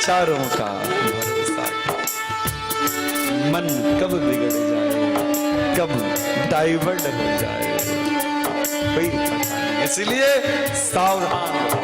विचारों का भरोसा का। मन कब बिगड़ जाए, कब डाइवर्ट हो जाए, कोई पता नहीं। इसलिए सावधान रहो।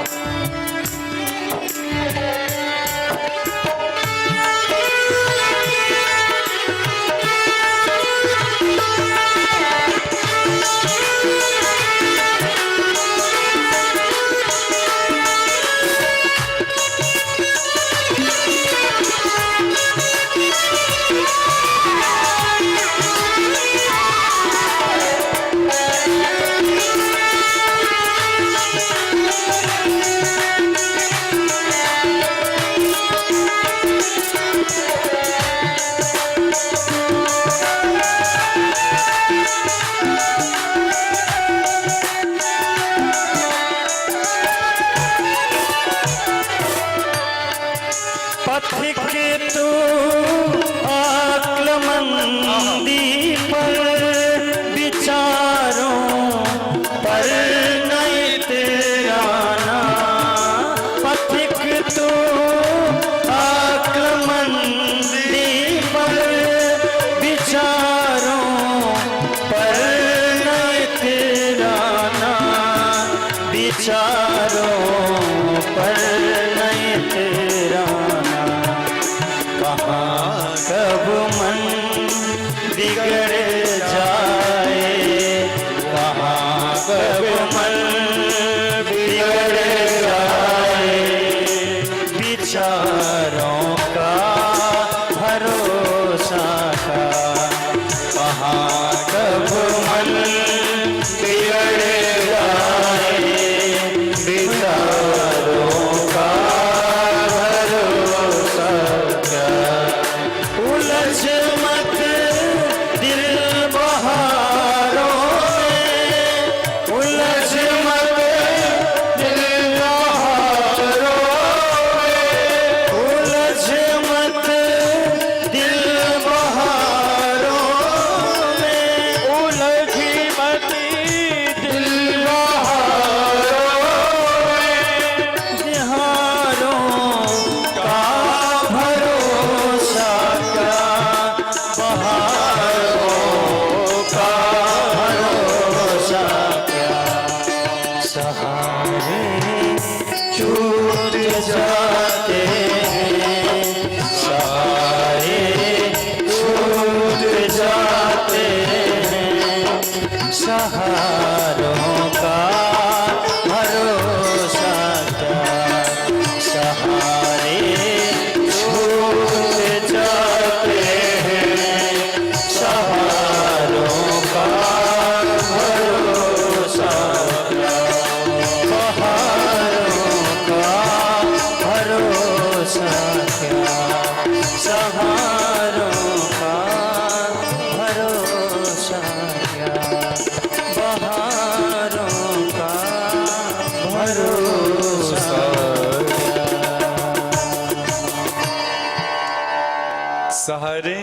सहारे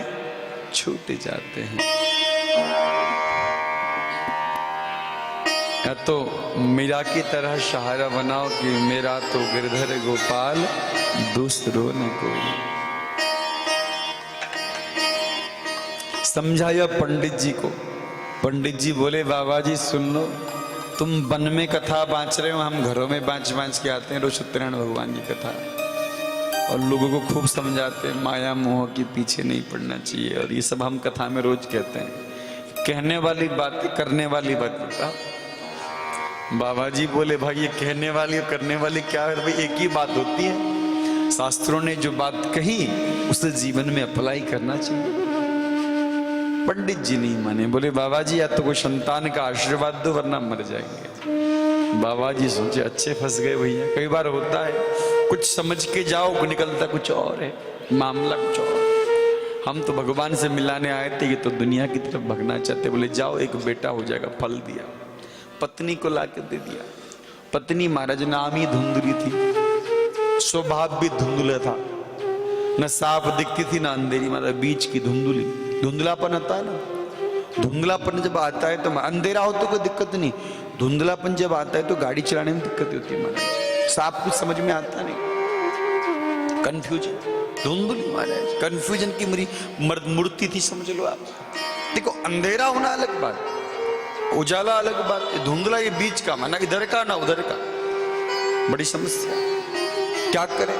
छूट जाते हैं। या तो मीरा की तरह सहारा बनाओ कि मेरा तो गिरधर गोपाल दूसरों ने कोई। समझाया पंडित जी को। पंडित जी बोले बाबा जी सुन लो, तुम वन में कथा बांच रहे हो, हम घरों में बांच बांच के आते हैं रोज सत्यनारायण भगवान की कथा, और लोगों को खूब समझाते हैं माया मोह के पीछे नहीं पड़ना चाहिए। और ये सब हम कथा में रोज कहते हैं। कहने वाली बात करने वाली बात बता। बाबा जी बोले भाई ये कहने वाली और करने वाली क्या है भाई, एक ही बात होती है। शास्त्रों ने जो बात कही उसे जीवन में अप्लाई करना चाहिए। पंडित जी नहीं माने, बोले बाबा जी या तो कोई संतान का आशीर्वाद दो वरना मर जाएंगे। बाबा जी सोचे अच्छे फंस गए भैया। कई बार होता है कुछ समझ के जाओ, निकलता कुछ और है, मामला कुछ और। हम तो भगवान से मिलाने आए थे, ये तो दुनिया की तरफ भगना चाहते। बोले जाओ एक बेटा हो जाएगा, फल दिया। पत्नी को लाके दे दिया। पत्नी महाराज नाम ही धुंधली थी, स्वभाव भी धुंधला था, न साफ दिखती थी ना अंधेरी, मतलब बीच की धुंधली। धुंधलापन आता है ना, धुंधलापन जब आता है तो अंधेरा हो तो कोई दिक्कत नहीं, धुंधलापन जब आता है तो गाड़ी चलाने में दिक्कत होती है महाराज, साफ कुछ समझ में आता नहीं। कंफ्यूजन, धुंधली महाराज, कंफ्यूजन की मेरी मूर्ति थी, समझ लो आप। देखो अंधेरा होना अलग बात, उजाला अलग बात, धुंधला ये बीच का, माना इधर का ना उधर का, बड़ी समस्या। क्या करें?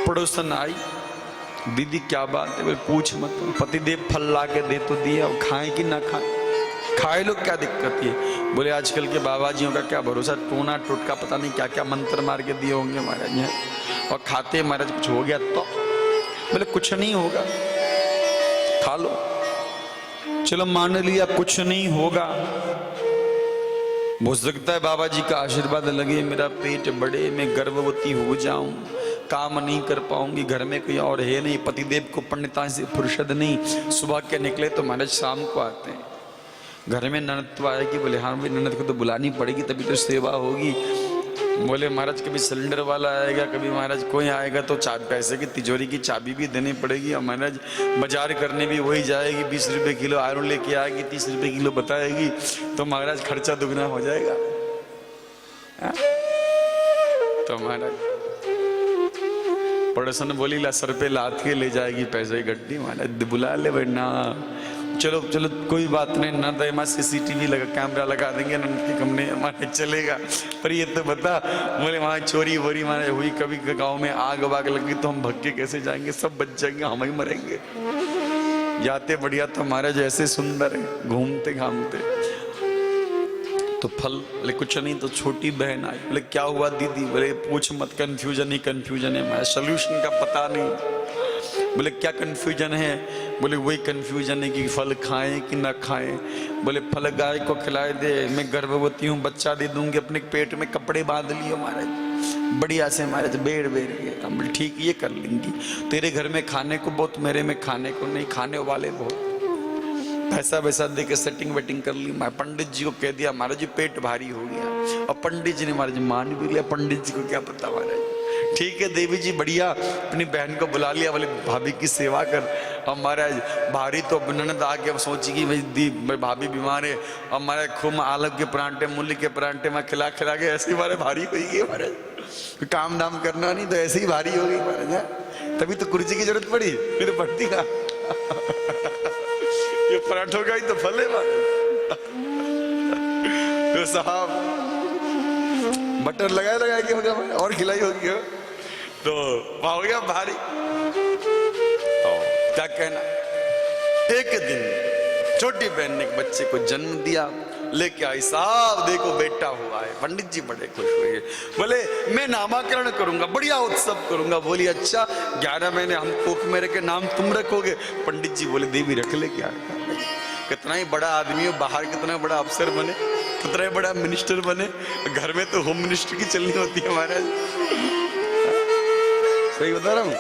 पड़ोसन आई, दीदी क्या बात है? बोले पूछ मत, पतिदेव फल ला के दे तो दिया, खाए कि ना खाए, खाए लोग क्या दिक्कत है? बोले आजकल के बाबा जियों का क्या भरोसा, टोना टोटका पता नहीं क्या क्या मंत्र मार के दिए होंगे महाराज यहाँ, और खाते महाराज कुछ हो गया तो? बोले कुछ नहीं होगा, खा लो। चलो मान लिया कुछ नहीं होगा, हो सकता है बाबा जी का आशीर्वाद लगे, मेरा पेट बढ़े, मैं गर्भवती हो जाऊं, काम नहीं कर पाऊंगी, घर में कोई और है नहीं, पतिदेव को पंडिता से फुर्सत नहीं, सुबह के निकले तो महाराज शाम को आते हैं, घर में ननद तो आएगी। बोले हाँ भाई ननद को तो बुलानी पड़ेगी तभी तो सेवा होगी। बोले महाराज कभी सिलेंडर वाला आएगा, कभी महाराज कोई आएगा तो पैसे की तिजोरी की चाबी भी देनी पड़ेगी, और महाराज बाजार करने भी वही जाएगी, 20 रुपये किलो आयरन लेके आएगी, 30 रुपये किलो बताएगी, तो महाराज खर्चा दुगना हो जाएगा। तो महाराज पड़ोसन बोली ला सर पे लाद के ले जाएगी पैसे की गड्डी, महाराज बुला ले भाई ना, चलो चलो कोई बात नहीं, ना तो हमारे CCTV लगा, कैमरा लगा देंगे ना के कमरे हमारे चलेगा। पर ये तो बता, बोले वहाँ चोरी वोरी हमारे हुई, कभी गांव में आग वाग लगी तो हम भग के कैसे जाएंगे, सब बच जाएंगे, हम ही मरेंगे। जाते बढ़िया तो हमारे जैसे सुंदर है, घूमते घामते। तो फल, बोले कुछ नहीं। तो छोटी बहन आई, बोले क्या हुआ दीदी? बोले पूछ मत, कंफ्यूजन ही कंफ्यूजन है, हमारे सोल्यूशन का पता नहीं। बोले क्या कंफ्यूजन है? बोले वही कंफ्यूजन है कि फल खाएं कि ना खाएं। बोले फल गाय को खिलाए दे, मैं गर्भवती हूँ, बच्चा दे दूंगी, अपने पेट में कपड़े बांध लिए महाराज, बढ़िया से महाराज बेड़ बोले ठीक ये कर लेंगी, तेरे घर में खाने को बहुत, मेरे में खाने को नहीं, खाने वाले बहुत, पैसा वैसा दे के सेटिंग वेटिंग कर ली। मैं पंडित जी को कह दिया महाराज जी पेट भारी हो गया, और पंडित जी ने महाराज मान भी लिया, पंडित जी को क्या पता महाराज। ठीक है देवी जी बढ़िया, अपनी बहन को बुला लिया, बोले भाभी की सेवा कर। अब महाराज भारी तो ननद आके सोची कि भाई भाभी बीमार है, अब महाराज खूब आलू के परांठे, मूली के परांठे मैं खिला खिला के ऐसे ही हमारे भारी हो गई महाराज, काम दाम करना नहीं तो ऐसे ही भारी हो गई महाराज। तभी तो कुर्सी की जरूरत पड़ी, फिर पड़ती का ये पराठों का ही तो फल है महाराज। तो साहब बटर लगाए लगाए के होगा और खिलाई होगी हो, तो हो गया भारी। तो क्या कहना, एक दिन छोटी बहन ने एक बच्चे को जन्म दिया, लेके आई, साहब देखो बेटा हुआ है। पंडित जी बड़े खुश हुए, बोले मैं नामकरण करूंगा, बढ़िया उत्सव करूंगा। बोली अच्छा 11 महीने हम कोख मेरे के नाम तुम रखोगे? पंडित जी बोले देवी रख ले, क्या कितना ही बड़ा आदमी हो, बाहर कितना बड़ा अफसर बने, कितना ही बड़ा मिनिस्टर बने, घर में तो होम मिनिस्टर की चलनी होती है महाराज। सही बता रहा हूँ?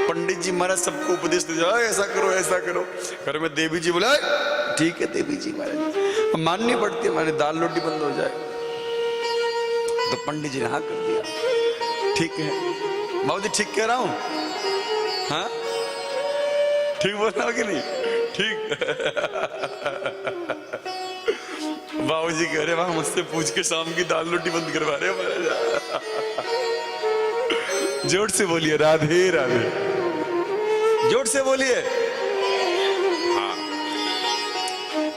पंडित जी महाराज सबको उपदेश दे जाओ, ऐसा करो ऐसा करो। घर में देवी जी बोला ठीक है देवी जी महाराज, माननी पड़ती है हमारी, दाल रोटी बंद हो जाए। तो पंडित जी ने हाँ कर दिया, ठीक है बाबू जी ठीक कह रहा हूँ, हाँ ठीक बोल रहा हूँ कि नहीं? ठीक बाबू जी कह रहे वहां मुझसे पूछ के शाम की दाल रोटी बंद करवा रहे महाराज। जोर से बोलिए राधे राधे, जोर से बोलिए। हाँ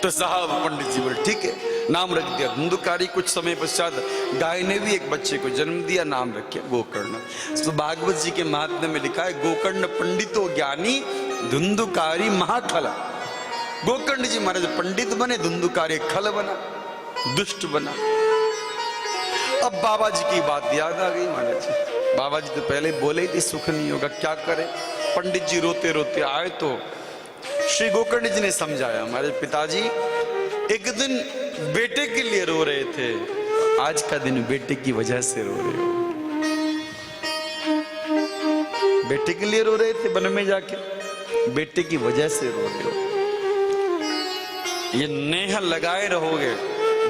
तो साहब पंडित जी बोले ठीक है, नाम रख दिया धुंधुकारी। कुछ समय पश्चात गाय ने भी एक बच्चे को जन्म दिया, नाम रखे गोकर्ण। तो भागवत जी के महात्म्य में लिखा है गोकर्ण पंडितो ज्ञानी धुंधुकारी महाखल। गोकर्ण जी महाराज पंडित बने, धुंधुकारी खल बना, दुष्ट बना। अब बाबा जी की बात याद आ गई महाराज जी, बाबा जी तो पहले बोले थे सुख नहीं होगा, क्या करें। पंडित जी रोते रोते आए तो श्री गोकर्ण जी ने समझाया, हमारे पिताजी एक दिन बेटे के लिए रो रहे थे, आज का दिन बेटे की वजह से रो रहे हो। बेटे के लिए रो रहे थे वन में जाके, बेटे की वजह से रो रहे हो। ये नेह लगाए रहोगे,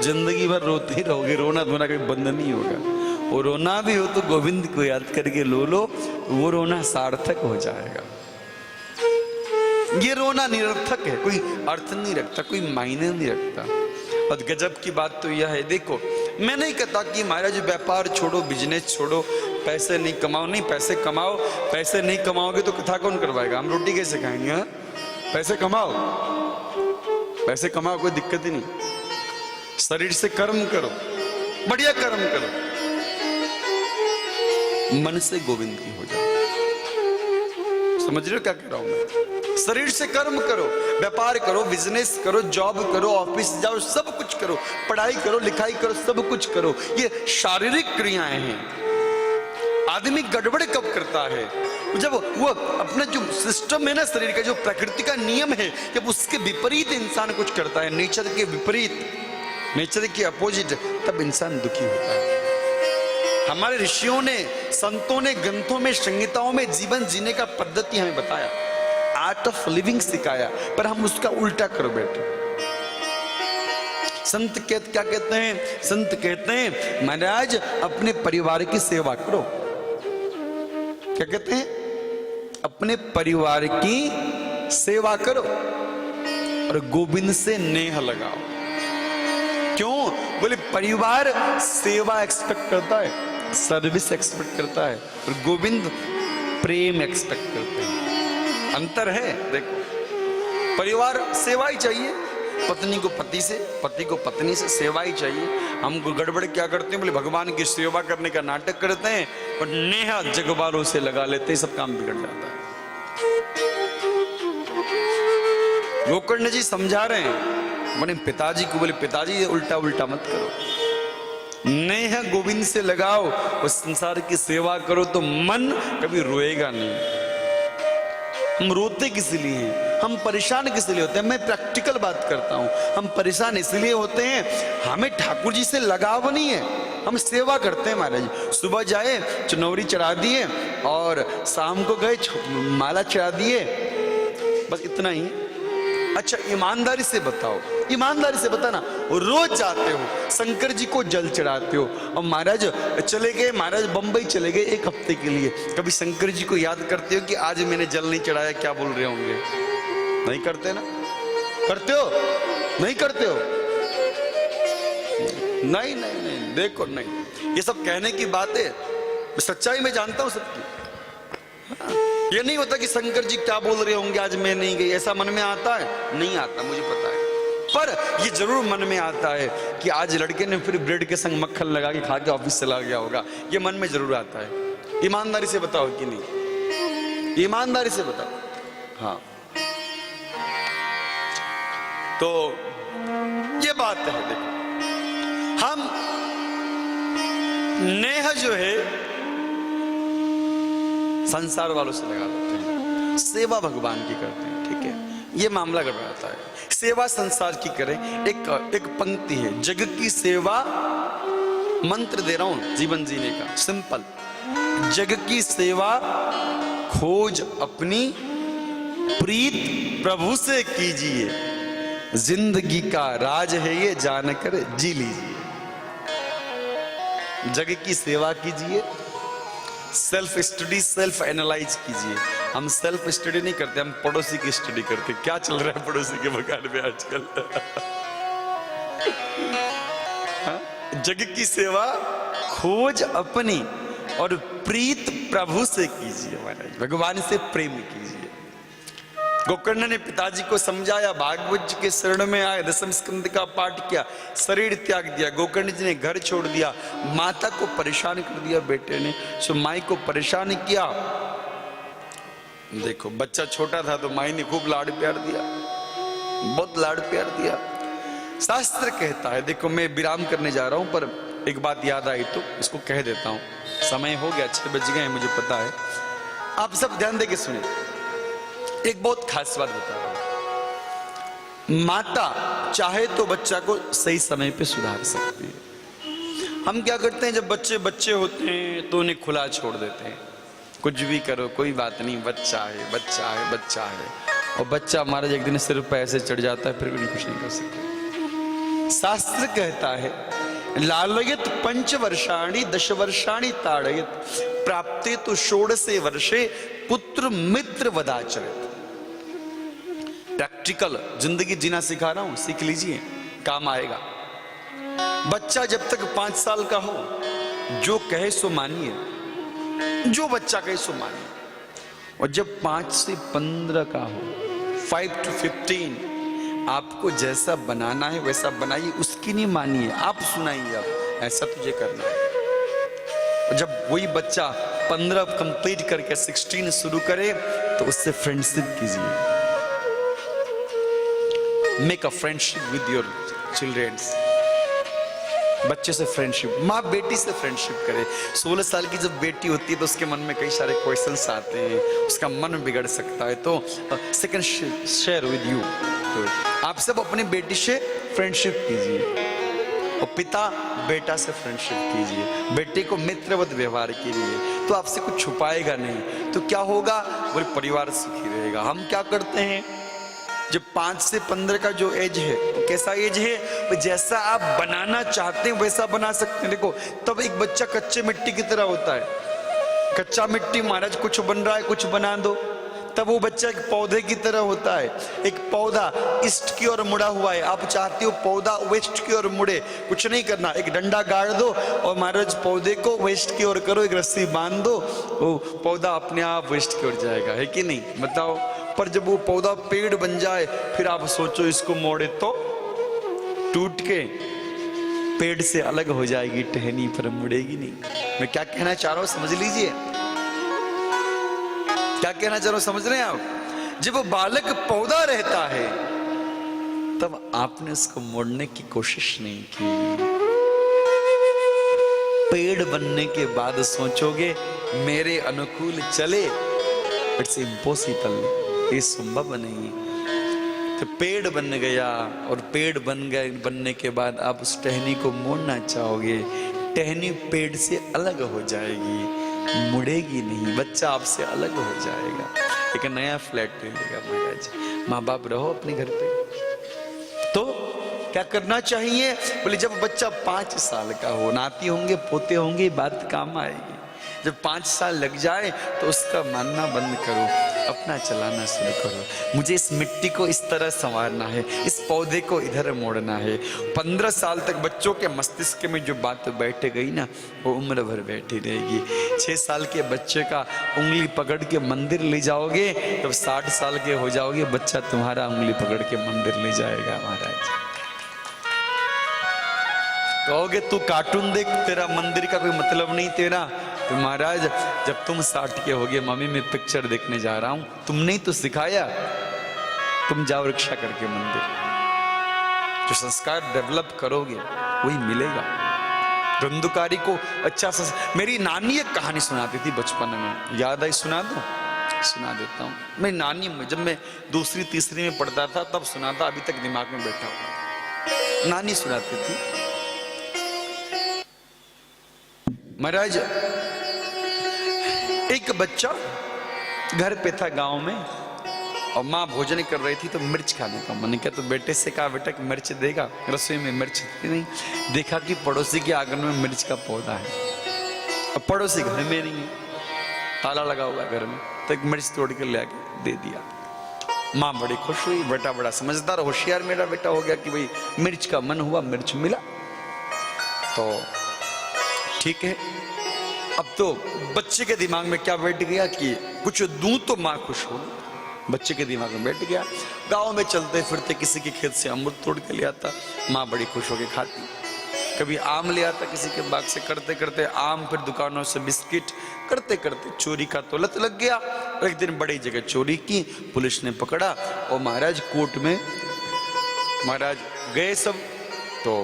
जिंदगी भर रोते ही रहोगे, रोना धोना कभी बंद नहीं होगा। और रोना भी हो तो गोविंद को याद करके लो लो, वो रोना सार्थक हो जाएगा। ये रोना निरर्थक है, कोई अर्थ नहीं रखता, कोई मायने नहीं रखता। और गजब की बात तो यह है, देखो मैं नहीं कहता कि महाराज व्यापार छोड़ो, बिजनेस छोड़ो, पैसे नहीं कमाओ, नहीं पैसे कमाओ, पैसे नहीं कमाओगे तो कथा कौन करवाएगा, हम रोटी कैसे खाएंगे? हाँ, पैसे कमाओ, पैसे कमाओ, कोई दिक्कत ही नहीं, शरीर से कर्म करो, बढ़िया कर्म करो, मन से गोविंद की हो जाओ। समझ रहे हो क्या कह रहा हूं मैं? शरीर से कर्म करो, व्यापार करो, बिजनेस करो, जॉब करो, ऑफिस जाओ, सब कुछ करो, पढ़ाई करो, लिखाई करो, सब कुछ करो। ये शारीरिक क्रियाएं हैं। आदमी गड़बड़ कब करता है? जब वो अपना जो सिस्टम है ना शरीर का, जो प्रकृति का नियम है, जब उसके विपरीत इंसान कुछ करता है, नेचर के विपरीत, नेचर के अपोजिट, तब इंसान दुखी होता है। हमारे ऋषियों ने, संतों ने, ग्रंथों में, संहिताओं में जीवन जीने का पद्धति हमें बताया, आर्ट ऑफ लिविंग सिखाया, पर हम उसका उल्टा कर बैठे। संत क्या कहते हैं? संत कहते हैं महाराज अपने परिवार की सेवा करो। क्या कहते हैं? अपने परिवार की सेवा करो और गोविंद से नेह लगाओ। क्यों? बोले परिवार सेवा एक्सपेक्ट करता है, सर्विस एक्सपेक्ट करता है, और गोविंद प्रेम एक्सपेक्ट करते हैं। अंतर है। देखो, परिवार सेवा ही चाहिए, पत्नी को पति से, पति को पत्नी से सेवा ही चाहिए। हम गड़बड़ क्या करते हैं? बोले भगवान की सेवा करने का नाटक करते हैं और नेहा जगवालों से लगा लेते हैं, सब काम बिगड़ जाता है। गोकर्ण जी समझा रहे हैं, बोले पिताजी को, बोले पिताजी उल्टा उल्टा मत करो, नेह गोविंद से लगाओ और संसार की सेवा करो तो मन कभी रोएगा नहीं। हम रोते किस लिए हैं? हम परेशान किस लिए होते हैं? मैं प्रैक्टिकल बात करता हूं। हम परेशान इसलिए होते हैं, हमें ठाकुर जी से लगाव नहीं है। हम सेवा करते हैं महाराज, सुबह जाए चुनौरी चढ़ा दिए और शाम को गए माला चढ़ा दिए, बस इतना ही। अच्छा ईमानदारी से बताओ, ईमानदारी से बताना, रोज जाते हो शंकर जी को जल चढ़ाते हो, और महाराज चले गए, महाराज बंबई चले गए एक हफ्ते के लिए, कभी शंकर जी को याद करते हो कि आज मैंने जल नहीं चढ़ाया, क्या बोल रहे होंगे? नहीं करते ना? करते हो? नहीं करते हो? नहीं नहीं नहीं, देखो नहीं, ये सब कहने की बात है, सच्चाई में जानता हूं सबकी। ये नहीं होता कि शंकर जी क्या बोल रहे होंगे आज मैं नहीं गई, ऐसा मन में आता है? नहीं आता, मुझे पता है। पर ये जरूर मन में आता है कि आज लड़के ने फिर ब्रेड के संग मक्खन लगा के खा के ऑफिस चला गया होगा, ये मन में जरूर आता है। ईमानदारी से बताओ कि नहीं? ईमानदारी से बताओ। हाँ, तो ये बात है। देखो, हम नेह जो है संसार वालों से लगा लेते हैं, सेवा भगवान की करते हैं, ठीक है? ये मामला गड़बड़ाता है। सेवा संसार की करें। एक पंक्ति है, जग की सेवा, मंत्र दे रहा हूं जीवन जीने का, सिंपल। जग की सेवा खोज अपनी, प्रीत प्रभु से कीजिए, जिंदगी का राज है ये जानकर जी लीजिए। जग की सेवा कीजिए, सेल्फ स्टडी, सेल्फ एनालाइज कीजिए। हम सेल्फ स्टडी नहीं करते, हम पड़ोसी की स्टडी करते। क्या चल रहा है पड़ोसी के मकान में आजकल? जग की सेवा खोज अपनी और प्रीत प्रभु से कीजिए, महाराज भगवान से प्रेम कीजिए। गोकर्ण ने पिताजी को समझाया, भागवत जी के शरण में आए, दसम स्कंद का पाठ किया, शरीर त्याग दिया। गोकर्ण जी ने घर छोड़ दिया, माता को परेशान कर दिया बेटे ने, सो माई को परेशान किया। देखो बच्चा छोटा था तो माई ने खूब लाड़ प्यार दिया, बहुत लाड़ प्यार दिया। शास्त्र कहता है, देखो मैं विराम करने जा रहा हूं, पर एक बात याद आई तो इसको कह देता हूं। समय हो गया, 6 बज गए, मुझे पता है। आप सब ध्यान देके सुनिए, एक बहुत खास बात बता रहा हूं। माता चाहे तो बच्चा को सही समय पे सुधार सकती है। हम क्या करते हैं, जब बच्चे बच्चे होते हैं तो उन्हें खुला छोड़ देते हैं, कुछ भी करो कोई बात नहीं, बच्चा है बच्चा है बच्चा है। और बच्चा हमारा एक दिन सिर पर ऐसे चढ़ जाता है, फिर भी कुछ नहीं कर सकते। शास्त्र कहता है, लालयत 5 वर्षाणि 10 वर्षाणि ताड़यत, प्राप्ते तो 16 वर्षे पुत्र मित्र वदाचरित। प्रैक्टिकल जिंदगी जीना सिखा रहा हूं, सीख लीजिए, काम आएगा। बच्चा जब तक 5 साल का हो, जो कहे सो मानिए, जो बच्चा कहे सो मानिए। और जब 5 से 15 का हो, 5 to 15, आपको जैसा बनाना है वैसा बनाइए, उसकी नहीं मानिए, आप सुनाइए अब ऐसा तुझे करना है। और जब वही बच्चा 15 कंप्लीट करके 16 शुरू करे तो उससे फ्रेंडशिप कीजिए। Make a friendship with your childrens. बच्चे से फ्रेंडशिप, माँ बेटी से फ्रेंडशिप करे। 16 साल की जब बेटी होती है तो उसके मन में कई सारे क्वेश्चंस आते हैं, उसका मन बिगड़ सकता है। तो सेकंड शेयर विद यू, तो आप सब अपनी बेटी से फ्रेंडशिप कीजिए और पिता बेटा से फ्रेंडशिप कीजिए। बेटे को मित्रवत व्यवहार कीजिए तो आपसे कुछ छुपाएगा नहीं। तो क्या होगा, वो परिवार सुखी रहेगा। हम क्या करते हैं, जब 5 से 15 का जो एज है, कैसा एज है, जैसा आप बनाना चाहते हैं वैसा बना सकते हैं। देखो तब एक बच्चा कच्चे मिट्टी की तरह होता है। कच्चा मिट्टी, महाराज कुछ बन रहा है कुछ बना दो, तब वो बच्चा एक पौधे की तरह होता है। एक पौधा ईस्ट की ओर मुड़ा हुआ है, आप चाहते हो पौधा वेस्ट की ओर मुड़े, कुछ नहीं करना, एक डंडा गाड़ दो और महाराज पौधे को वेस्ट की ओर करो, एक रस्सी बांध दो, वो पौधा अपने आप वेस्ट की ओर जाएगा, है कि नहीं, बताओ। पर जब वो पौधा पेड़ बन जाए फिर आप सोचो इसको मोड़े तो टूट के पेड़ से अलग हो जाएगी टहनी, पर मुड़ेगी नहीं। मैं क्या कहना चाह रहा हूं समझ लीजिए, क्या कहना चाह रहा हूं समझ रहे हैं आप। जब वो बालक पौधा रहता है तब आपने उसको मोड़ने की कोशिश नहीं की। पेड़ बनने के बाद सोचोगे मेरे अनुकूल चले, इट्स इम्पॉसिबल, ये संभव नहीं। तो पेड़ बन गया और पेड़ बनने के बाद आप उस टहनी को मोड़ना चाहोगे, टहनी पेड़ से अलग हो जाएगी, मुड़ेगी नहीं, बच्चा आपसे अलग हो जाएगा, एक नया फ्लैट ले लेगा। महाराज माँ बाप रहो अपने घर पे। तो क्या करना चाहिए, बोले जब बच्चा 5 साल का हो, नाती होंगे पोते होंगे, बात काम आएगी। जब 5 साल लग जाए तो उसका मानना बंद करो, अपना चलाना शुरू करो। मुझे इस मिट्टी को इस तरह संवारना है, इस पौधे को इधर मोड़ना है। 15 साल तक बच्चों के मस्तिष्क में जो बात बैठ गई ना, वो उम्र भर बैठी रहेगी। 6 साल के बच्चे का उंगली पकड़ के मंदिर ले जाओगे, तब 60 साल के हो जाओगे, बच्चा तुम्हारा उंगली पकड़ के मंदिर ले जाएगा। महाराज कहोगे तू कार्टून देख, तेरा मंदिर का कोई मतलब नहीं तेरा। तो महाराज जब तुम 60 के होगे, मम्मी मैं पिक्चर देखने जा रहा हूं, तुमने ही तो सिखाया, तुम जाओ रिक्शा करके मंदिर। जो संस्कार डेवलप करोगे वही मिलेगा। धुंधुकारी को अच्छा मेरी नानी एक कहानी सुनाती थी बचपन में, याद आई, सुना दो, सुना देता हूँ। मेरी नानी जब मैं 2री 3री में पढ़ता था तब सुना था, अभी तक दिमाग में बैठा हुआ। नानी सुनाती थी, महाराज एक बच्चा घर पे था गांव में और माँ भोजन कर रही थी तो मिर्च खाने का मन किया, तो बेटे से कहा बेटा कि मिर्च देगा, रसोई में मिर्च नहीं। देखा कि पड़ोसी के आंगन में मिर्च का पौधा है और पड़ोसी घर में नहीं है, ताला लगा हुआ घर में, तो एक मिर्च तोड़ के ले आके दे दिया। माँ बड़ी खुश हुई, बेटा बड़ा समझदार होशियार मेरा बेटा हो गया कि भाई मिर्च का मन हुआ, मिर्च मिला तो ठीक है। अब तो बच्चे के दिमाग में क्या बैठ गया कि कुछ दूं तो माँ खुश हो, बच्चे के दिमाग में बैठ गया। गांव में चलते फिरते किसी के खेत से अमरूद तोड़ के ले आता, माँ बड़ी खुश होकर खाती। कभी आम ले आता किसी के बाग से, करते करते आम, फिर दुकानों से बिस्किट, करते करते चोरी का तो लत लग गया। एक दिन बड़ी जगह चोरी की, पुलिस ने पकड़ा और महाराज कोर्ट में महाराज गए सब, तो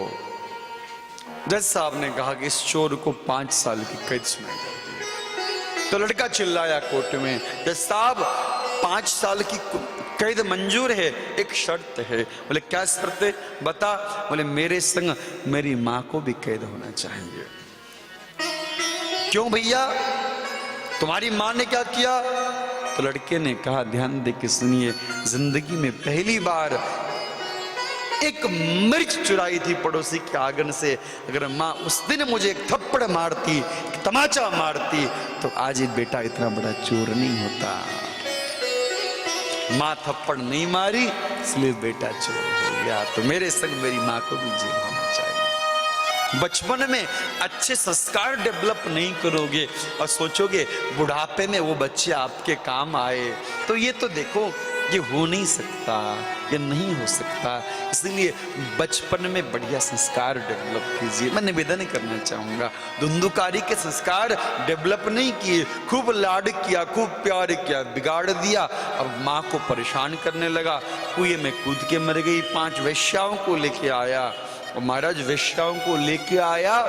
जज साहब ने कहा कि इस चोर को 5 साल की कैद सुनाई जाती है। तो लड़का चिल्लाया कोर्ट में, जज साहब 5 साल की कैद मंजूर है, एक शर्त है। बोले क्या शर्त है, बता। बोले मेरे संग मेरी माँ को भी कैद होना चाहिए। क्यों भैया, तुम्हारी माँ ने क्या किया? तो लड़के ने कहा ध्यान दे के सुनिए, जिंदगी में पहली बार एक मिर्च चुराई थी पड़ोसी के आंगन से। अगर माँ उस दिन मुझे एक थप्पड़ मारती, एक तमाचा मारती, तो आज ये बेटा इतना बड़ा चोर नहीं होता। माँ थप्पड़ नहीं मारी इसलिए बेटा चोर हो गया। तो मेरे संग मेरी माँ को भी जेल होना चाहिए। बचपन में अच्छे संस्कार डेवलप नहीं करोगे और सोचोगे बुढ़ापे में वो बच्चे आपके काम आए, तो ये तो देखो ये हो नहीं सकता, ये नहीं हो सकता। इसलिए बचपन में बढ़िया संस्कार डेवलप कीजिए। मैं निवेदन करना चाहूंगा, धुंधुकारी के संस्कार डेवलप नहीं किए, खूब लाड किया, खूब प्यार किया, बिगाड़ दिया। अब माँ को परेशान करने लगा, कुएं में कूद के मर गई। 5 वेश्याओं को लेके आया और महाराज वेश्याओं को लेके आया,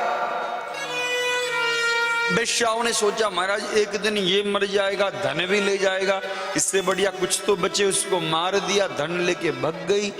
वेश्याओं ने सोचा महाराज एक दिन ये मर जाएगा, धन भी ले जाएगा, इससे बढ़िया कुछ तो बचे। उसको मार दिया, धन लेके भग गई।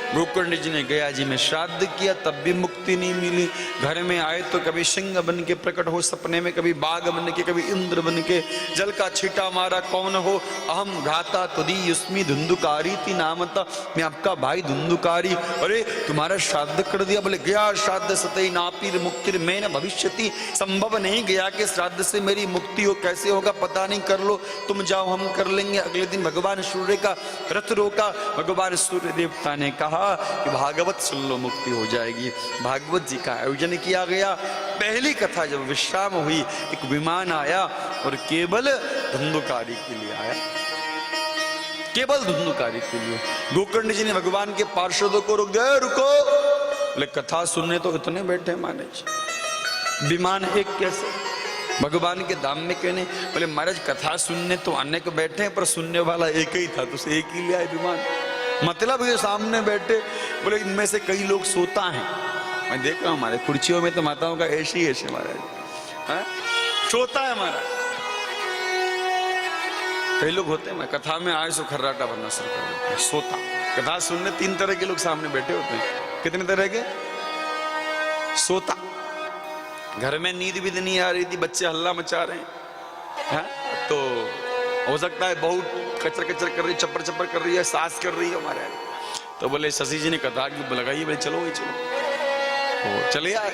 गोकर्ण जी ने गया जी में श्राद्ध किया, तब भी मुक्ति नहीं मिली। घर में आए तो कभी सिंह बन के प्रकट हो सपने में, कभी बाघ बन के, कभी इंद्र बन के। जल का छींटा मारा, कौन हो? अहम घाता तुदी युष्मी धुंधुकारी थी नामता, मैं आपका भाई धुंधुकारी। अरे तुम्हारा श्राद्ध कर दिया? बोले गया श्राद्ध सतई नापीर मुक्तिर में न भविष्यति, संभव नहीं गया कि श्राद्ध से मेरी मुक्ति हो, कैसे होगा पता नहीं, कर लो तुम जाओ हम कर लेंगे। अगले दिन भगवान सूर्य का रथ रोका। भगवान सूर्य देवता ने कहा कि भागवत सुन लो, मुक्ति हो जाएगी। भागवत जी का आयोजन किया गया। पहली कथा जब विश्राम हुई, एक विमान आया और केवल धुंधुकारी के लिए आया, केवल धुंधुकारी के लिए। गोकर्ण जी ने भगवान के पार्षदों को रोक दिया, रुको, बोले कथा सुनने तो इतने बैठे माने जी, विमान एक कैसे? भगवान के धाम में कहने, बोले महाराज कथा सुनने तो अनेक बैठे पर सुनने वाला एक ही था, तो उसे एक ही लिया विमान। मतलब ये सामने बैठे, बोले इनमें से कई लोग सोता है। मैं देख रहा हूँ हमारे कुर्सियों में तो माताओं का ऐसे ही ऐसे महाराज सोता है महाराज। कई लोग होते हैं, मैं कथा में आए सो खर्राटा बनना शुरू कर देते हैं, सोता। कथा सुनने 3 तरह के लोग सामने बैठे होते हैं। कितने तरह के? सोता, घर में नींद भी नहीं आ रही थी, बच्चे हल्ला मचा रहे हैं, तो हो सकता है बहुत कचर कचर कर रही, चप्पर चप्पर कर रही है, सास कर रही है हमारे। तो बोले शशि जी ने कथा की लगाई, बोले चलो चलो, तो चले आए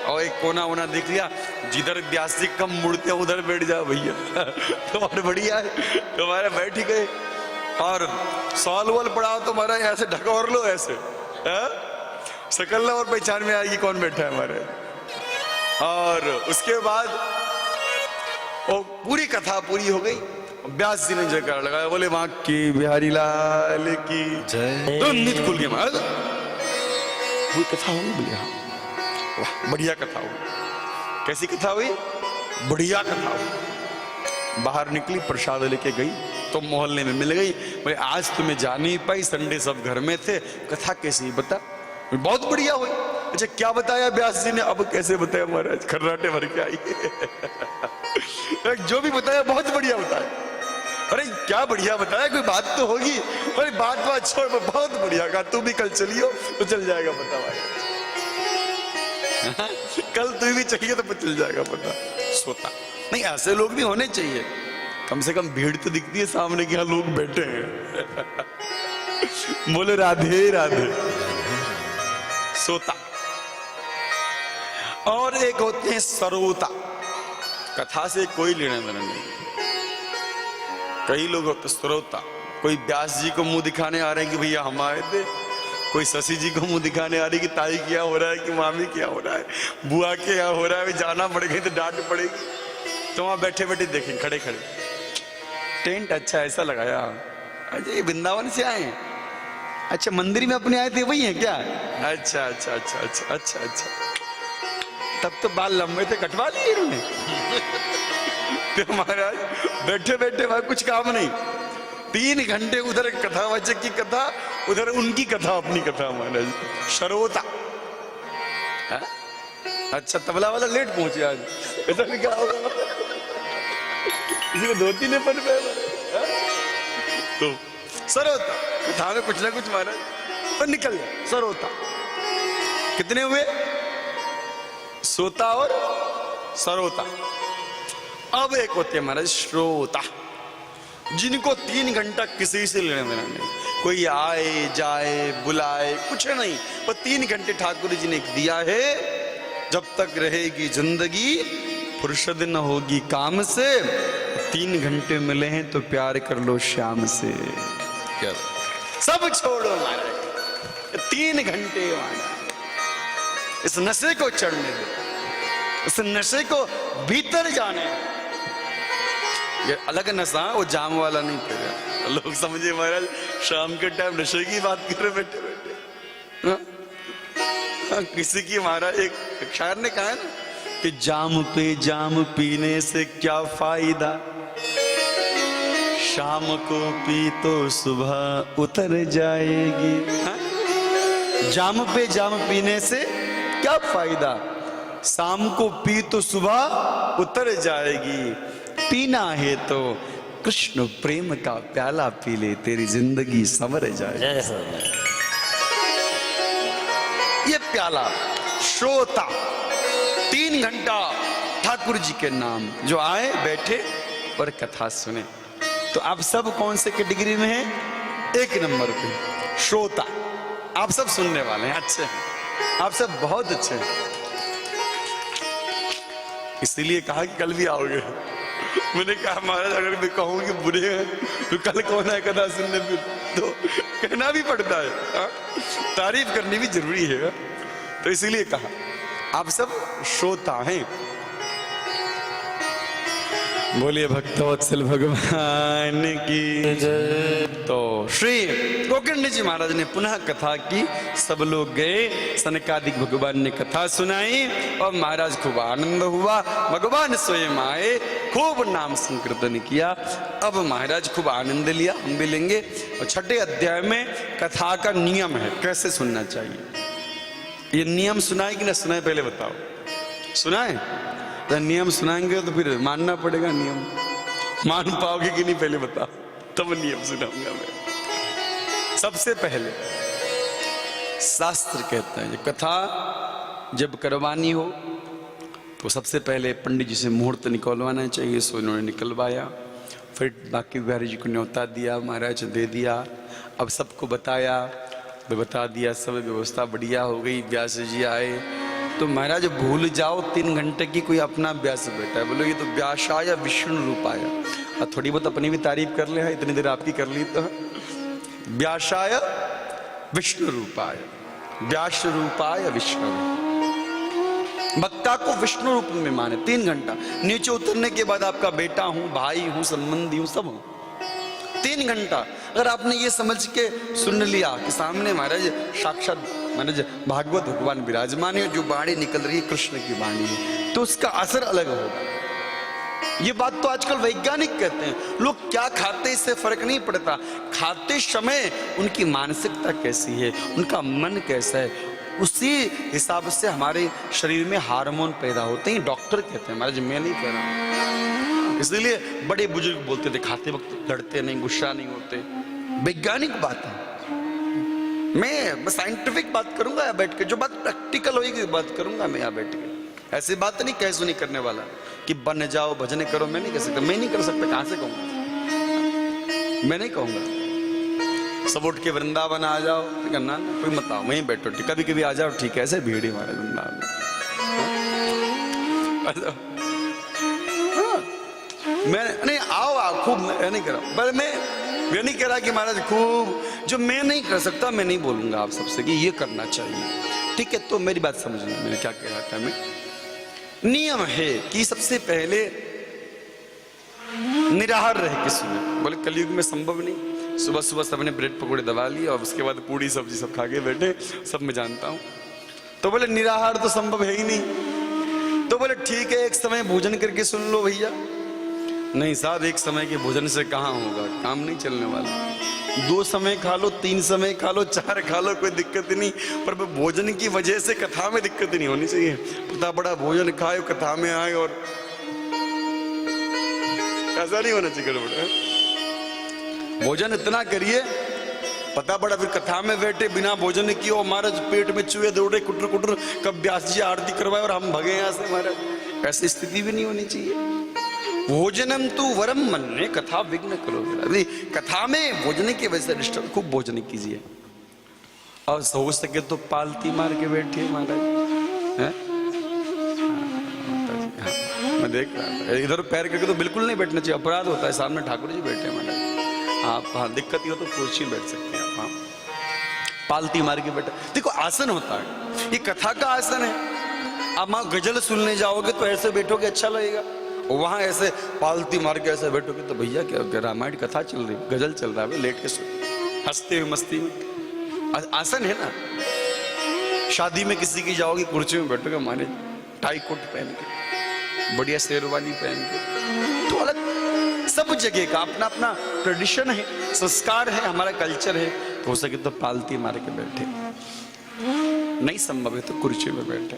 और एक कोना वोना देख लिया, जिधर व्यास जी कम मुड़ते हैं उधर बैठ जाओ भैया। तुम्हारे बढ़िया है, तुम्हारे बैठ ही गए। और सवाल वॉल पढ़ाओ तो हमारा ऐसे ढकोर लो, ऐसे शकल और पहचान में आएगी कौन बैठा है हमारे। और उसके बाद वो पूरी कथा पूरी हो गई। व्यास जी ने जयकार लगाया, बोले वहां की बिहारी लाल की जय। तो नींद खुल गया, पूरी कथा हुई। बोले हाँ, वाह बढ़िया कथा हुई। कैसी कथा हुई? बढ़िया कथा हुई। बाहर निकली, प्रसाद लेके गई तो मोहल्ले में मिल गई। बोले आज तुम्हें जा नहीं पाई, संडे सब घर में थे, कथा कैसी बता? बहुत बढ़िया हुई। अच्छा क्या बताया व्यास जी ने? अब कैसे बताया महाराज, खर्राटे भर के आई। जो भी बताया बहुत बढ़िया बताया। अरे क्या बढ़िया बताया, कोई बात तो होगी। अरे बात छोड़, बहुत बढ़िया कहा, तू भी कल चलियो तो चल जाएगा पता भाई। कल तू भी चलिए तो चल जाएगा पता। सोता नहीं, ऐसे लोग भी होने चाहिए, कम से कम भीड़ तो दिखती है सामने कि हाँ लोग बैठे हैं। बोले राधे राधे। सोता। और एक होते हैं सरोता, कथा से कोई लेना देना नहीं। कई लोग होते श्रोता, कोई व्यास जी को मुंह दिखाने आ रहे हैं कि भैया हम आए थे, कोई शशि जी को मुंह दिखाने आ रही कि ताई क्या हो रहा है, कि मामी क्या हो रहा है, बुआ के क्या हो रहा है, जाना पड़ेगा तो डांट पड़ेगी। तो वहां बैठे बैठे देखें, खड़े खड़े टेंट अच्छा ऐसा लगाया। अच्छा ये वृंदावन से आए हैं? अच्छा मंदिर में अपने आए थे वही है क्या? अच्छा अच्छा अच्छा अच्छा अच्छा अच्छा, तब तो बाल लंबे थे, कटवा लिए इन्होंने। तो महाराज बैठे बैठे वहां कुछ काम नहीं, 3 घंटे उधर कथावाचक की कथा, उधर उनकी कथा, अपनी कथा। महाराज श्रोता। अच्छा तबला वाला लेट पहुंचे आज, ऐसा भी क्या होगा? किसी को धोती नहीं पहन पाया तो श्रोता, कथा में कुछ ना कुछ महाराज तो निकल गया। श्रोता कितने हुए? सोता और सरोता। अब एक होते हैं महाराज श्रोता, जिनको 3 घंटा किसी से लेने देना नहीं, कोई आए जाए बुलाए कुछ नहीं, वो 3 घंटे ठाकुर जी ने दिया है। जब तक रहेगी जिंदगी फुर्सत न होगी काम से, 3 घंटे मिले हैं तो प्यार कर लो श्याम से। क्या सब छोड़ो महाराज, 3 घंटे महाराज इस नशे को चढ़ने दे, इस नशे को भीतर जाने। ये अलग नशा, वो जाम वाला नहीं कर रहा। लोग समझे महाराज शाम के टाइम नशे की बात कर रहे बैठे बैठे। किसी की महाराज एक शायर ने कहा है ना कि जाम पे जाम पीने से क्या फायदा, शाम को पी तो सुबह उतर जाएगी। हा? जाम पे जाम पीने से क्या फायदा, शाम को पी तो सुबह उतर जाएगी। पीना है तो कृष्ण प्रेम का प्याला पी ले, तेरी जिंदगी संवर जाएगी। ये प्याला श्रोता 3 घंटा ठाकुर जी के नाम जो आए बैठे और कथा सुने। तो आप सब कौन से कैटेगरी में हैं? 1 नंबर पे श्रोता। आप सब सुनने वाले हैं, अच्छे हैं, आप सब बहुत अच्छे हैं। इसीलिए कहा कि कल भी आओगे। मैंने कहा महाराज अगर मैं कहूँ कि बुरे हैं तो कल कौन है कथा सुनने पे, तो कहना भी पड़ता है। हा? तारीफ करनी भी जरूरी है। तो इसीलिए कहा आप सब श्रोता हैं। बोलिए भक्तवत्सल भगवान की जय। तो श्री गोकर्ण जी महाराज ने पुनः कथा की, सब लोग गए, सनकादिक भगवान ने कथा सुनाई और महाराज खूब आनंद हुआ। भगवान स्वयं आए, खूब नाम संकीर्तन किया। अब महाराज खूब आनंद लिया, हम भी लेंगे। और 6ठे अध्याय में कथा का नियम है, कैसे सुनना चाहिए। ये नियम सुनाए कि ना सुनाए पहले बताओ। सुनाए तो नियम सुनाएंगे तो फिर मानना पड़ेगा। नियम मान पाओगे कि नहीं पहले बताओ, तब नियम सुनाऊंगा मैं। सबसे पहले शास्त्र कहता है कथा जब करवानी हो तो सबसे पहले पंडित जी से मुहूर्त निकलवाना चाहिए। सो इन्होंने निकलवाया, फिर बाकी बिहारी जी को न्योता दिया, महाराज दे दिया। अब सबको बताया, बता दिया, सब व्यवस्था बढ़िया हो गई। व्यास जी आए तो महाराज भूल जाओ 3 घंटे की कोई अपना व्यास बैठा है, बोलो ये तो व्यासाय विष्णु रूपाय। और थोड़ी बहुत अपनी भी तारीफ कर ले, इतनी देर आपकी कर ली। तो व्यासाय विष्णु रूपाय, व्यास रूपाय विष्णु। वक्ता को विष्णु रूप में माने। 3 घंटा नीचे उतरने के बाद आपका बेटा हूं, भाई हूं, संबंधी हूं, सब हूं। 3 घंटा अगर आपने ये समझ के सुन लिया कि सामने महाराज साक्षात महाराज भागवत भगवान विराजमान है, जो वाणी निकल रही है कृष्ण की वाणी है, तो उसका असर अलग होगा। ये बात तो आजकल वैज्ञानिक कहते हैं। लोग क्या खाते इससे फर्क नहीं पड़ता, खाते समय उनकी मानसिकता कैसी है, उनका मन कैसा है, उसी हिसाब से हमारे शरीर में हार्मोन पैदा होते हैं। डॉक्टर कहते हैं, महाराज मैं नहीं कह रहा हूं। इसलिए बड़े बुजुर्ग बोलते थे खाते वक्त लड़ते नहीं, गुस्सा नहीं होते। वैज्ञानिक बात है। मैं साइंटिफिक बात करूंगा या बैठ के, जो बात प्रैक्टिकल होगी बात करूंगा मैं यहाँ बैठ के। ऐसी बात नहीं कह सुनी करने वाला कि बन जाओ भजन करो, मैं नहीं कर सकता। मैं नहीं कर सकता, कहां से कहूंगा? मैं नहीं कहूंगा सब उठ के वृंदावन आ जाओ, करना कोई मत आओ, वहीं बैठो। कभी कभी आ जाओ, ठीक है, ऐसे भीड़ ही हमारे वृंदावन। मैं नहीं आओ खूब, मैं नहीं कर रहा, पर मैं नहीं कह रहा कि महाराज खूब, जो मैं नहीं कर सकता मैं नहीं बोलूंगा आप सबसे कि ये करना चाहिए, ठीक है। तो मेरी बात समझना, मैंने क्या कह रहा था। मैं नियम है कि सबसे पहले निराहार रह के सुने। बोले कलयुग में संभव नहीं, सुबह सुबह सबने ब्रेड पकौड़े दबा लिए और उसके बाद पूड़ी सब्जी सब खा के बैठे, सब मैं जानता हूं। तो बोले निराहार तो संभव है ही नहीं। तो बोले ठीक है, एक समय भोजन करके सुन लो भैया। नहीं साहब, एक समय के भोजन से कहाँ होगा, काम नहीं चलने वाला। 2 समय खा लो, 3 समय खा लो, 4 खा लो, कोई दिक्कत नहीं, पर भोजन की वजह से कथा में दिक्कत नहीं होनी चाहिए। पता बड़ा भोजन खाए कथा में आए, और ऐसा नहीं होना चाहिए। गड़बड़ भोजन इतना करिए, पता बड़ा फिर कथा में बैठे बिना भोजन किए, महाराज पेट में चूहे दौड़े कुटर कुटर, कब व्यास जी आरती करवाए और हम भगे यहाँ से महाराज। ऐसी स्थिति भी नहीं होनी चाहिए। भोजनम तू वरम मन्ने कथा विघ्न करो। कथा में भोजन की वजह से डिस्टर्ब, खूब भोजन कीजिए और हो सके तो पालती मार के बैठिए महाराज। मैं देख रहा था इधर पैर करके तो बिल्कुल नहीं बैठना चाहिए, अपराध होता है। सामने ठाकुर जी बैठे महाराज, आप हाँ दिक्कत ही हो तो कुर्सी बैठ सकते हैं आप। हाँ पालती मार के बैठा। देखो आसन होता है, ये कथा का आसन है। अब वहां गजल सुनने जाओगे तो ऐसे बैठोगे अच्छा लगेगा, वहां ऐसे पालती मार के ऐसे बैठोगे तो भैया क्या रामायण कथा चल रही, गजल चल रहा है, लेट के सुन हंसते हुए मस्ती में। आसन है ना। शादी में किसी की जाओगे कुर्सी में बैठोगे, माने टाई कोट पहन के, बढ़िया शेरवानी पहन के, तो अलग सब जगह का अपना अपना ट्रेडिशन है, संस्कार है, हमारा कल्चर है। तो हो सके तो पालती मार के बैठे, नहीं संभव है तो कुर्सी में बैठे,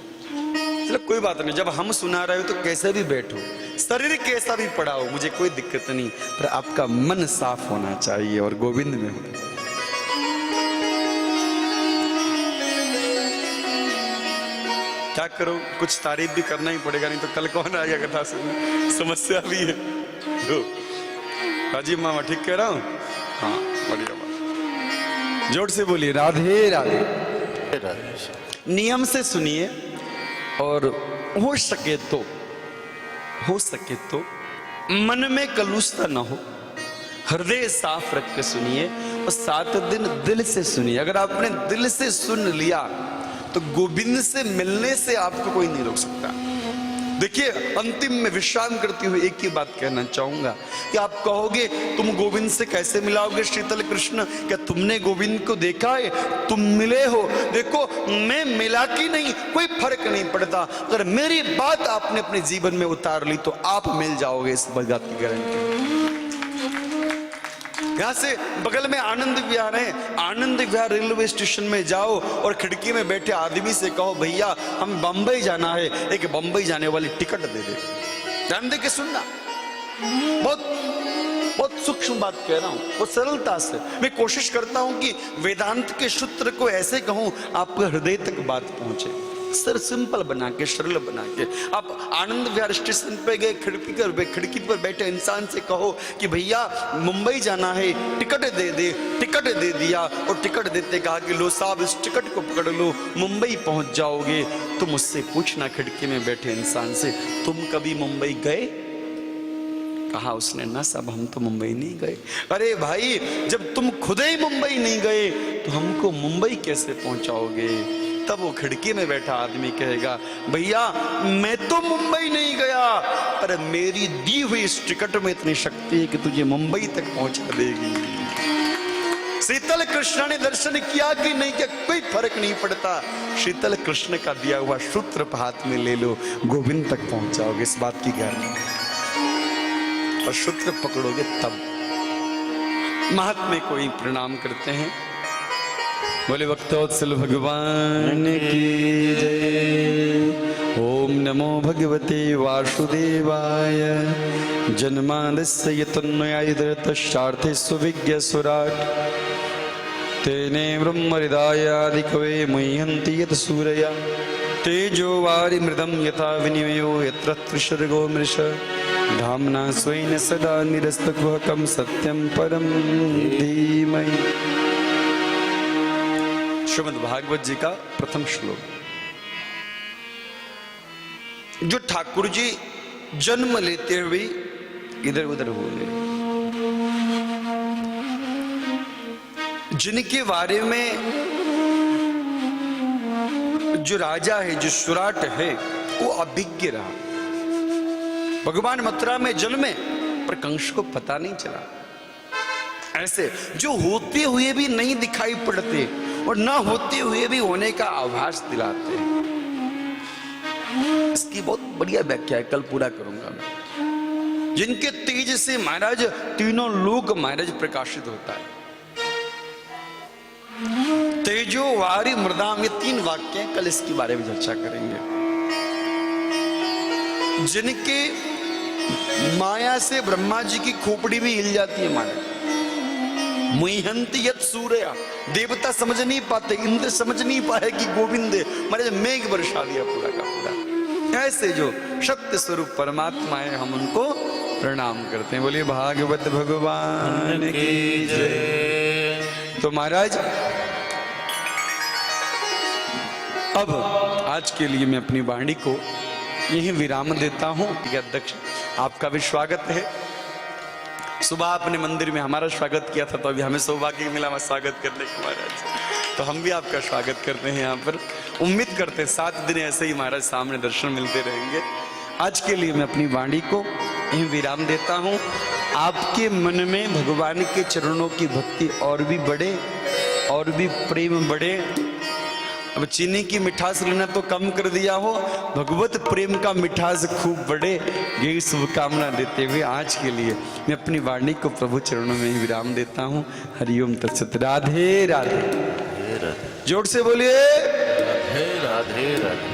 चलो कोई बात नहीं। जब हम सुना रहे हो तो कैसे भी बैठो, शरीर कैसा भी पड़ा हो, मुझे कोई दिक्कत नहीं, पर आपका मन साफ होना चाहिए और गोविंद में होना चाहिए। क्या करो, कुछ तारीफ भी करना ही पड़ेगा, नहीं तो कल कौन आएगा कथा सुनने, समस्या भी है। राजीव मामा ठीक कह रहा हूं? हाँ बढ़िया बात, जोर से बोलिए राधे राधे राधे। नियम से सुनिए और हो सके तो मन में कलुषता ना हो, हृदय साफ रख के सुनिए और 7 दिन दिल से सुनिए। अगर आपने दिल से सुन लिया तो गोविंद से मिलने से आपको कोई नहीं रोक सकता। देखिए अंतिम में विश्राम करते हुए एक ही बात कहना चाहूंगा कि आप कहोगे तुम गोविंद से कैसे मिलाओगे शीतल कृष्ण, क्या तुमने गोविंद को देखा है, तुम मिले हो? देखो मैं मिला कि नहीं कोई फर्क नहीं पड़ता, अगर मेरी बात आपने अपने जीवन में उतार ली तो आप मिल जाओगे, इस बात की गारंटी। यहां से बगल में आनंद विहार है, आनंद विहार रेलवे स्टेशन में जाओ और खिड़की में बैठे आदमी से कहो भैया हम बंबई जाना है, एक बंबई जाने वाली टिकट दे दे। ध्यान दे के सुनना, बहुत सूक्ष्म बात कह रहा हूं, बहुत सरलता से मैं कोशिश करता हूं कि वेदांत के सूत्र को ऐसे कहूं आपके हृदय तक बात पहुंचे, सर सिंपल बना के, सरल बना के। आप आनंद विहार स्टेशन पे गए, खिड़की पर बैठे इंसान से कहो कि भैया मुंबई जाना है, टिकट दे दे। टिकट दे दिया और टिकट देते कहा कि लो साहब इस टिकट को पकड़ लो, मुंबई पहुंच जाओगे। तुम मुझसे पूछना खिड़की में बैठे इंसान से, तुम कभी मुंबई गए? कहा उसने ना साहब हम तो मुंबई नहीं गए। अरे भाई जब तुम खुद ही मुंबई नहीं गए तो हमको मुंबई कैसे पहुंचाओगे? तब वो खिड़की में बैठा आदमी कहेगा भैया मैं तो मुंबई नहीं गया, पर मेरी दी हुई इस टिकट में इतनी शक्ति है कि तुझे मुंबई तक पहुंचा देगी। शीतल कृष्ण ने दर्शन किया कि नहीं किया कोई फर्क नहीं पड़ता, शीतल कृष्ण का दिया हुआ सूत्र हाथ में ले लो, गोविंद तक पहुंचाओगे, इस बात की गारंटी। और सूत्र पकड़ोगे तब। महात्मा को ही प्रणाम करते हैं, बोले भक्तवत्सल भगवान की जय। ओम नमो भगवते वासुदेवाय। जन्मादस्य यतन्मयादितरतश्चार्थे सुविज्ञ सुराट तेने ब्रह्महृदायादिकवे मुह्यन्ति यत् सूरया तेजो वारिमृदं यथा विनिमयो यत्र त्रिसर्गो मृषा धाम्ना स्वेन सदा निरस्तकुहकं सत्यं परं धीमहि। श्रीमद् भागवत जी का प्रथम श्लोक। जो ठाकुर जी जन्म लेते हुए इधर उधर हो गए, जिनके बारे में जो राजा है, जो सुराट है, वो अभिज्ञ रहा। भगवान मथुरा में जन्मे पर कंस को पता नहीं चला। ऐसे जो होते हुए भी नहीं दिखाई पड़ते और ना होते हुए भी होने का आभास दिलाते हैं। इसकी बहुत बढ़िया व्याख्या है, कल पूरा करूंगा मैं। जिनके तेज से महाराज तीनों लोक महाराज प्रकाशित होता है। तेजो वारी मृदाम, ये 3 वाक्य हैं, कल इसके बारे में चर्चा करेंगे। जिनके माया से ब्रह्मा जी की खोपड़ी भी हिल जाती है महाराज। मुह्यन्ति यत् सूरया, देवता समझ नहीं पाते, इंद्र समझ नहीं पाए कि गोविंद महाराज मेघ बरसा दिया पूरा का पूरा। ऐसे जो शक्ति स्वरूप परमात्मा है, हम उनको प्रणाम करते हैं। बोलिए भागवत भगवान की जय। तो महाराज अब आज के लिए मैं अपनी वाणी को यही विराम देता हूं। अध्यक्ष आपका भी स्वागत है। सुबह आपने मंदिर में हमारा स्वागत किया था, तो अभी हमें सौभाग्य मिला स्वागत करने के। महाराज तो हम भी आपका स्वागत करते हैं यहाँ पर। उम्मीद करते हैं 7 दिन ऐसे ही महाराज सामने दर्शन मिलते रहेंगे। आज के लिए मैं अपनी वाणी को यहीं विराम देता हूँ। आपके मन में भगवान के चरणों की भक्ति और भी बढ़े और भी प्रेम बढ़े। अब चीनी की मिठास लेना तो कम कर दिया हो, भगवत प्रेम का मिठास खूब बढ़े, यही शुभकामना देते हुए आज के लिए मैं अपनी वाणी को प्रभु चरणों में ही विराम देता हूँ। हरिओम तत्सत। राधे राधे। जोर से बोलिए राधे राधे राधे।